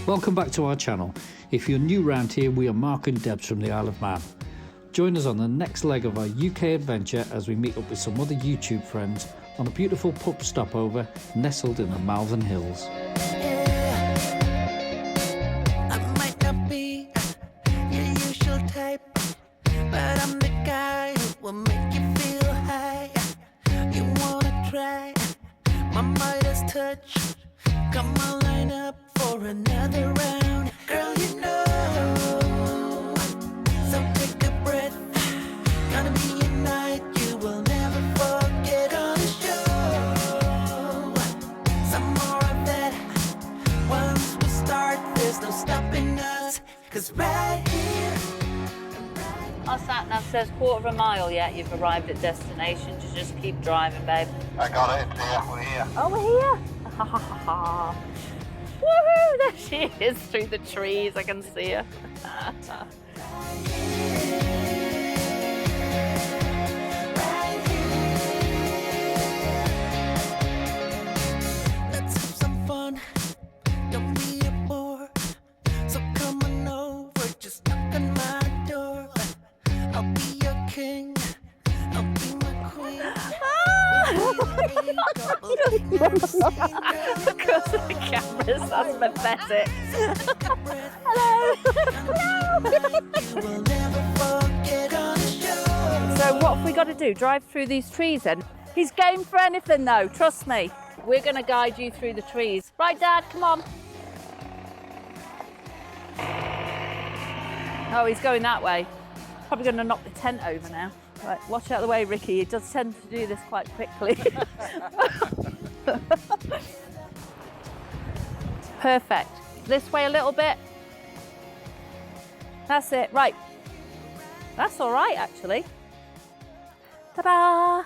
Welcome back to our channel. If you're new round here, we are Mark and Debs from the Isle of Man. Join us on the next leg of our UK adventure as we meet up with some other YouTube friends on a beautiful pub stopover nestled in the Malvern Hills. I might not be your usual type, but I'm the guy who will make you feel high. You wanna try my Midas touch? Come on, line up for another round. Girl, you know, so take a breath. Gonna be a night you will never forget on the show. Some more of that. Once we start, there's no stopping us. 'Cause right here. Our sat nav says 1/4 mile yet. You've arrived at destination. Just keep driving, babe. I got it, dear. We're here. Oh, we're here. Ha ha ha ha. Woohoo! There she is through the trees. I can see her. Let's have some fun. Don't be a bore. So come on over, just knock on my door. I'll be your king. I'll be my queen. Because of the cameras, that's pathetic. Hello. So what have we got to do? Drive through these trees then? He's game for anything though, trust me. We're going to guide you through the trees. Right, Dad, come on. Oh, he's going that way. Probably going to knock the tent over now. Right, watch out the way, Ricky. He does tend to do this quite quickly. Perfect. This way a little bit. That's it. Right. That's all right, actually. Ta-da!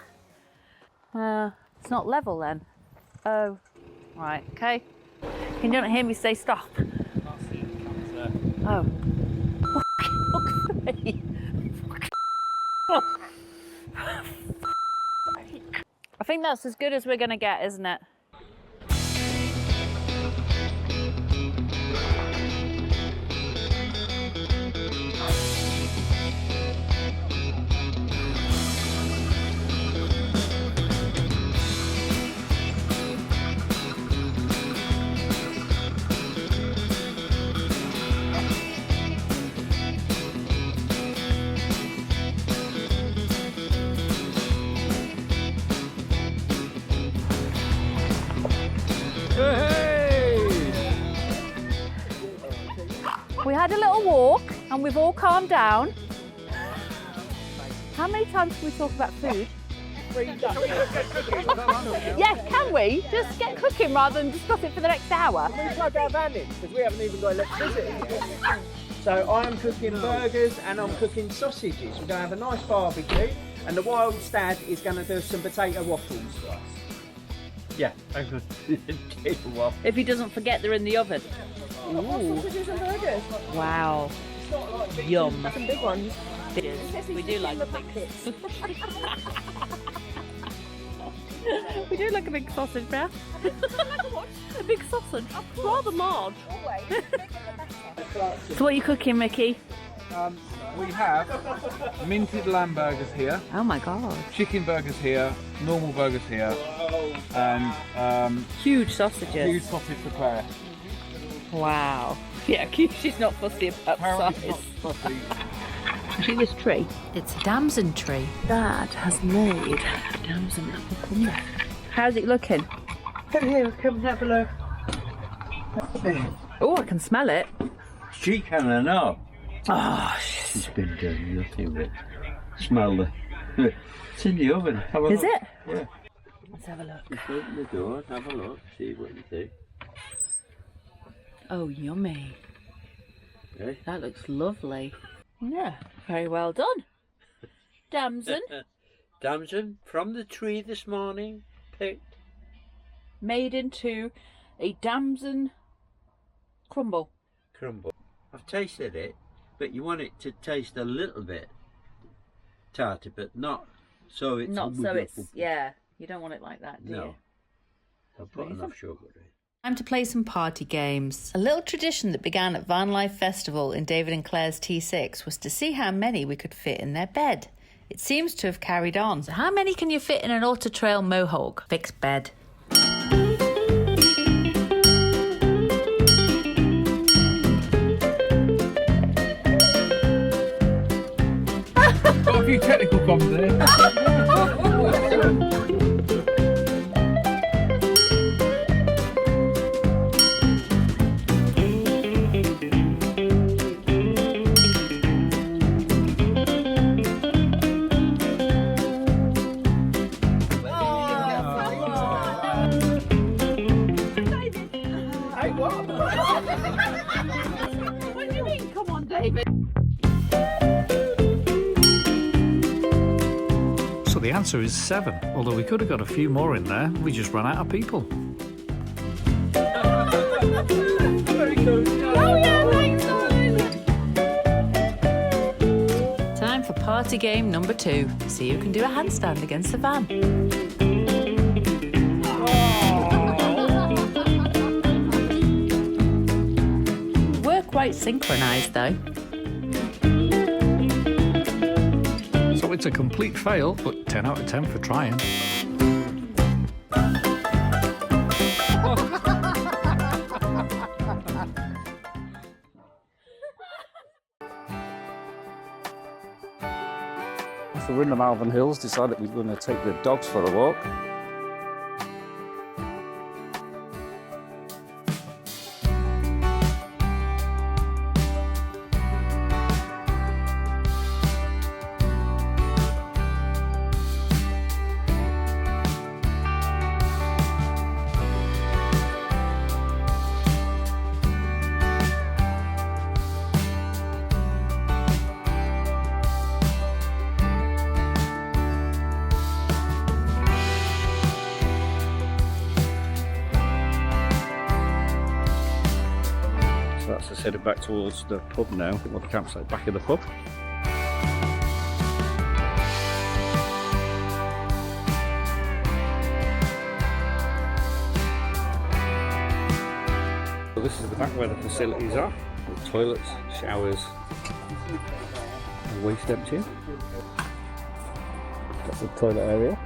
It's not level then. Oh, right. Okay. Can you not hear me say stop? Oh. Look at me. I think that's as good as we're going to get, isn't it? We had a little walk and we've all calmed down. How many times can we talk about food? Yes, can we? Just get cooking rather than discuss it for the next hour. Can we plug our van in? Because we haven't even got electricity yet. So I'm cooking burgers and I'm cooking sausages. We're going to have a nice barbecue and the wild stag is going to do some potato waffles for us. Yeah, I'm going to do waffles. If he doesn't forget they're in the oven. Ooh. Wow. Yum. Some big ones. We do like the big We do like a big sausage, Beth. A big sausage. Rather large. So what are you cooking, Mickey? We have minted lamb burgers here, Oh my god. chicken burgers here, normal burgers here, and Huge sausages. huge sausage for Claire. Wow. Yeah, she's not fussy about Apparently size. it's not fussy. See this tree? It's a damson tree. Dad has made damson apple crumble. How's it looking? Come here, come and have a look. Oh, I can smell it. She can, I know. Oh, She's been doing nothing but smell the. It's in the oven. Have a is look. it? Yeah. Let's have a look. Just open the door, have a look, see what you think. Oh, yummy. Okay. That looks lovely. Yeah, very well done. Damson, Damson from the tree this morning, picked. made into a damson crumble. Crumble. I've tasted it, but you want it to taste a little bit tarty, but not so it's. Not so it's, yeah, you don't want it like that, do No. you? I've put enough sugar in. Time to play some party games. A little tradition that began at Van Life Festival in David and Claire's T6 was to see how many we could fit in their bed. It seems to have carried on. So how many can you fit in an Auto Trail Mohawk fixed bed? Got a few technical problems there. What do you mean? Come on, David. So the answer is 7, although we could have got a few more in there. We just ran out of people. Very good. Time for party game number 2. See who can do a handstand against the van. We're quite synchronised though. So it's a complete fail, but 10 out of 10 for trying. So we're in the Malvern Hills, decided we're going to take the dogs for a walk. So that's us headed back towards the pub now, or the campsite, back in the pub. So this is the back where the facilities are, with toilets, showers, and waste emptying. That's the toilet area.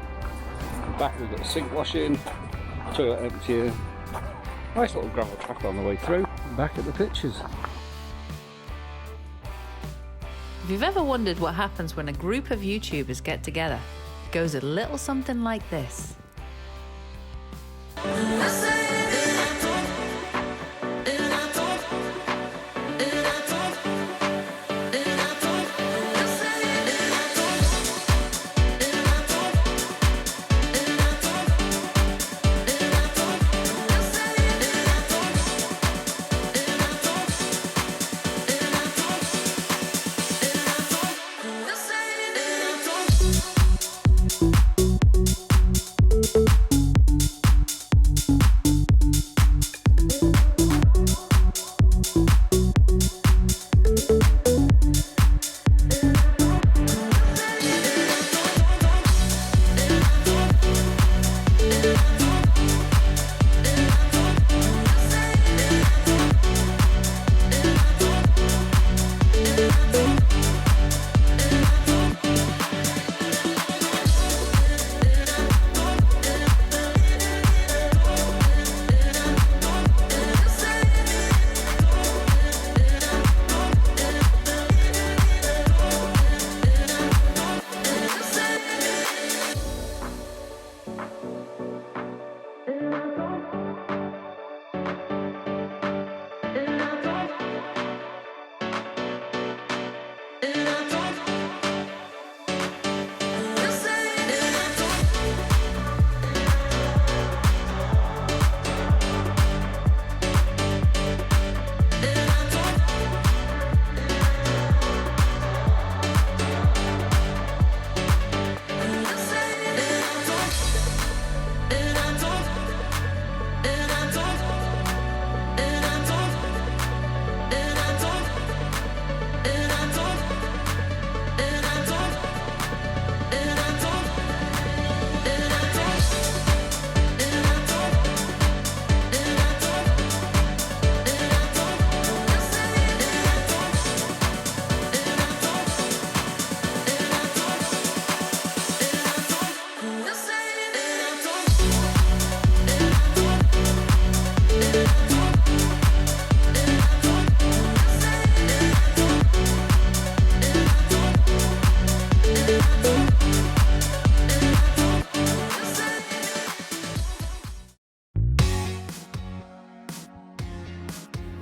And back we've got a sink washing, toilet emptying. Nice little gravel track on the way through. Back at the pictures. If you've ever wondered what happens when a group of YouTubers get together, it goes a little something like this.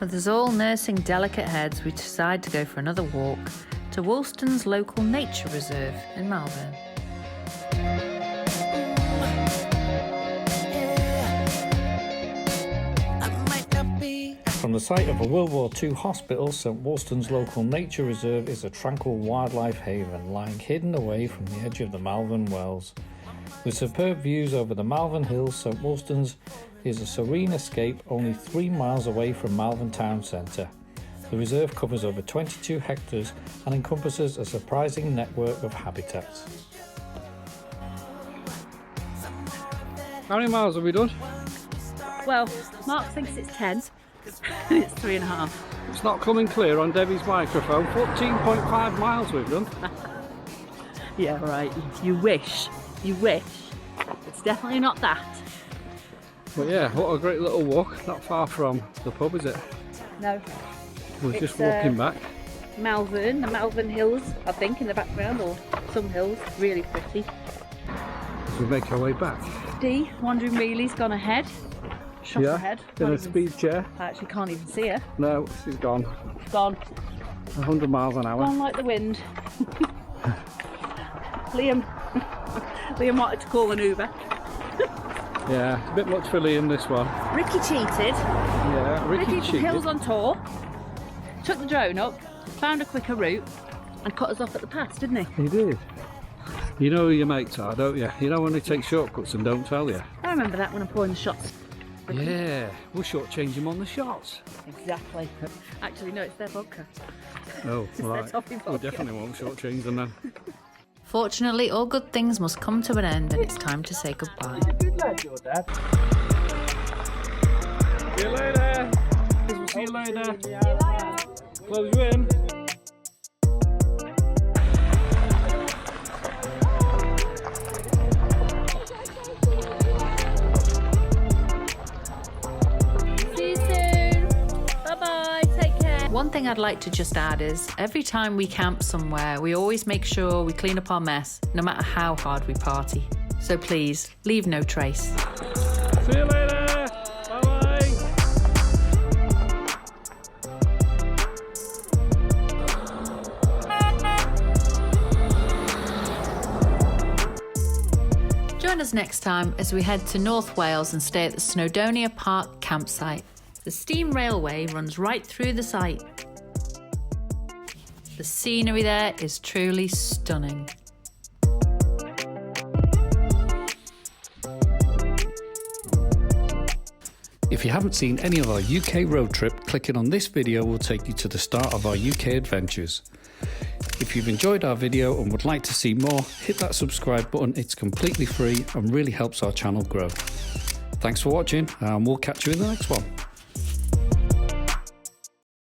With us all nursing delicate heads, we decide to go for another walk to Woolston's local nature reserve in Malvern. From the site of a World War II hospital, St Woolston's local nature reserve is a tranquil wildlife haven lying hidden away from the edge of the Malvern Wells. With superb views over the Malvern Hills, St Woolston's is a serene escape only 3 miles away from Malvern town centre. The reserve covers over 22 hectares and encompasses a surprising network of habitats. How many miles have we done? Well, Mark thinks it's 10. It's 3.5. It's not coming clear on Debbie's microphone. 14.5 miles we've done. Yeah, right. You wish. You wish. It's definitely not that. But yeah, what a great little walk. Not far from the pub, is it? No. We're just walking back. Malvern, the Malvern Hills, I think, in the background, or some hills. Really pretty. We make our way back. Dee, Wandering Mealy's gone ahead. Shot ahead. In a speed chair. I actually can't even see her. No, she's gone. Gone. 100 miles an hour. Gone like the wind. Liam wanted to call an Uber. Yeah, a bit much for Liam this one. Ricky cheated. Yeah, Ricky cheated. Hills on tour. Took the drone up, found a quicker route, and cut us off at the pass, didn't he? He did. You know who your mates are, don't you? You know when they take shortcuts and don't tell you. I remember that when I'm pouring the shots. Ricky. Yeah, we'll shortchange him on the shots. Exactly. Actually, no, it's their vodka. Oh, It's their right. toffee We vodka. definitely won't shortchange them then. Fortunately, all good things must come to an end, and it's time to say goodbye. Good lad, your dad. See you later. See you later. Close you in. See you soon. Bye-bye. Take care. One thing I'd like to just add is every time we camp somewhere, we always make sure we clean up our mess, no matter how hard we party. So please, leave no trace. See you later. Bye-bye. Join us next time as we head to North Wales and stay at the Snowdonia Park campsite. The steam railway runs right through the site. The scenery there is truly stunning. If you haven't seen any of our UK road trip, clicking on this video will take you to the start of our UK adventures. If you've enjoyed our video and would like to see more, hit that subscribe button. It's completely free and really helps our channel grow. Thanks for watching, and we'll catch you in the next one.